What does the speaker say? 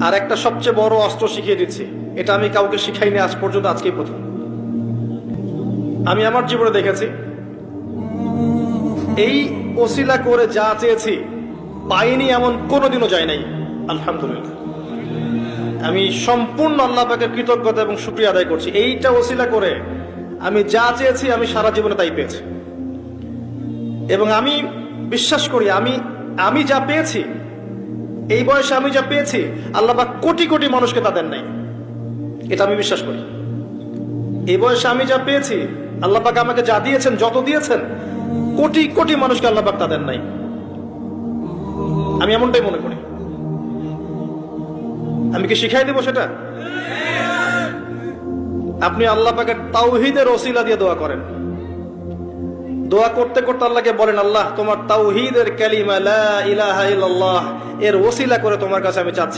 আর একটা সবচেয়ে বড় অস্ত্র শিখিয়ে দিচ্ছি, এটা আমি কাউকে শিখাইনি আজ পর্যন্ত, আজকেই প্রথম। আমি আমার জীবনে দেখেছি, এই ওসিলা করে যা চেয়েছি পাইনি এমন কোনোদিনও যায় নাই। আলহামদুলিল্লাহ, আমি সম্পূর্ণ আল্লাহ পাকের কৃতজ্ঞতা এবং শুকরিয়া আদায় করছি। এইটা ওসিলা করে আমি যা চেয়েছি আমি সারা জীবনে তাই পেয়েছি। এবং আমি বিশ্বাস করি আমি যা পেয়েছি, এই বয়সে আমি যা পেয়েছি, আল্লাহ পাক কোটি কোটি মানুষকে তা দেন নাই। এটা আমি বিশ্বাস করি। এই বয়সে আমি যা পেয়েছি, আল্লাহ পাক আমাকে যা দিয়েছেন, যত দিয়েছেন, কোটি কোটি মানুষকে আল্লাহ পাক তা দেন নাই। আমি এমনটাই মনে করি। আমি কি শিখাই দেব সেটা? আপনি আল্লাহ পাকের তাওহীদের ওসিলা দিয়ে দোয়া করেন। দোয়া করতে করতে আল্লাহকে বলেন, আল্লাহ তোমার তাওহীদের কালিমা লা ইলাহা ইল্লাল্লাহ এর ওসিলা করে তোমার কাছে আমি চাচ্ছি।